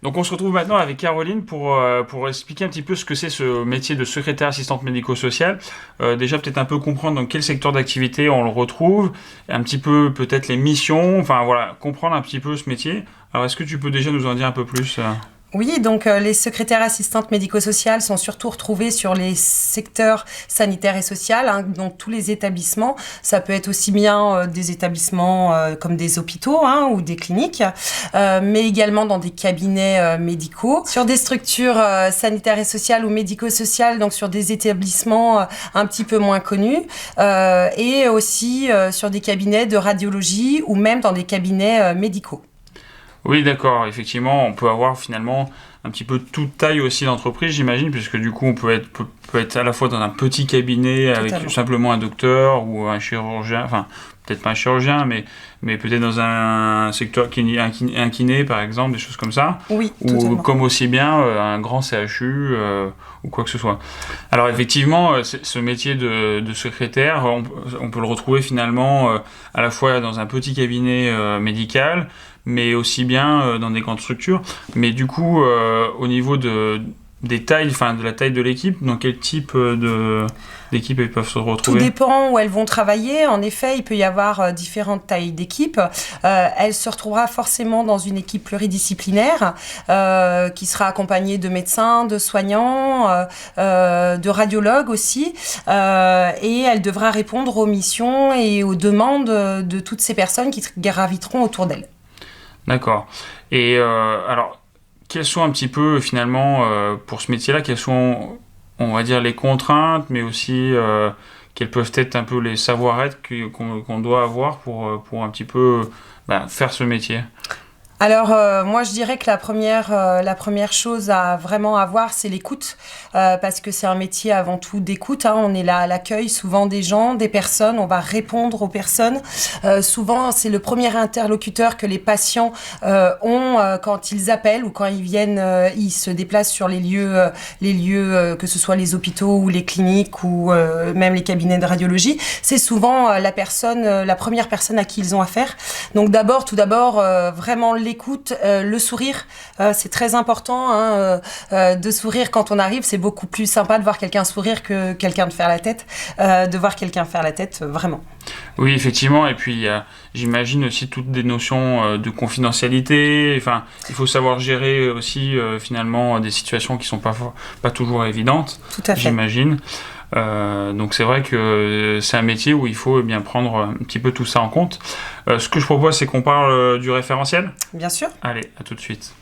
Donc on se retrouve maintenant avec Caroline pour expliquer un petit peu ce que c'est ce métier de secrétaire assistante médico-sociale. Déjà peut-être un peu comprendre dans quel secteur d'activité on le retrouve, un petit peu peut-être les missions, enfin voilà, comprendre un petit peu ce métier. Alors est-ce que tu peux déjà nous en dire un peu plus Oui, donc les secrétaires assistantes médico-sociales sont surtout retrouvées sur les secteurs sanitaires et sociaux, hein, donc tous les établissements. Ça peut être aussi bien des établissements comme des hôpitaux hein, ou des cliniques, mais également dans des cabinets médicaux. Sur des structures sanitaires et sociales ou médico-sociales, donc sur des établissements un petit peu moins connus, et aussi sur des cabinets de radiologie ou même dans des cabinets médicaux. Oui, d'accord. Effectivement, on peut avoir finalement un petit peu toute taille aussi d'entreprise, j'imagine, puisque du coup, on peut être à la fois dans un petit cabinet avec Totalement. simplement un docteur ou un chirurgien, enfin, peut-être pas un chirurgien, mais peut-être dans un secteur kiné, un kiné, par exemple, des choses comme ça, Oui, ou totalement. comme aussi bien un grand CHU ou quoi que ce soit. Alors, effectivement, ce métier de secrétaire, on peut le retrouver finalement à la fois dans un petit cabinet médical, mais aussi bien dans des grandes structures. Mais du coup, au niveau des tailles, enfin de la taille de l'équipe, dans quel type d'équipe ils peuvent se Tout retrouver? dépend où elles vont travailler. En effet, il peut y avoir différentes tailles d'équipe. Elle se retrouvera forcément dans une équipe pluridisciplinaire qui sera accompagnée de médecins, de soignants, de radiologues aussi. Et elle devra répondre aux missions et aux demandes de toutes ces personnes qui graviteront autour d'elle. D'accord. Et alors, quelles sont un petit peu finalement pour ce métier-là, quelles sont, on va dire, les contraintes, mais aussi quels peuvent être un peu les savoir-être qu'on doit avoir pour un petit peu faire ce métier? Alors, moi, je dirais que la première chose à vraiment avoir, c'est l'écoute, parce que c'est un métier avant tout d'écoute. Hein. On est là à l'accueil souvent des gens, des personnes, on va répondre aux personnes. Souvent, c'est le premier interlocuteur que les patients ont quand ils appellent ou quand ils viennent, ils se déplacent sur les lieux que ce soit les hôpitaux ou les cliniques ou même les cabinets de radiologie. C'est souvent la première personne à qui ils ont affaire. Donc tout d'abord, vraiment l'écoute, le sourire, c'est très important hein, de sourire quand on arrive. C'est beaucoup plus sympa de voir quelqu'un sourire que quelqu'un de faire la tête. De voir quelqu'un faire la tête, vraiment. Oui, effectivement. Et puis, j'imagine aussi toutes des notions de confidentialité. Enfin, il faut savoir gérer aussi finalement des situations qui sont pas toujours évidentes, Tout à fait. j'imagine. Donc c'est vrai que c'est un métier où il faut bien prendre un petit peu tout ça en compte. Ce que je propose, c'est qu'on parle du référentiel. Bien sûr. Allez, à tout de suite.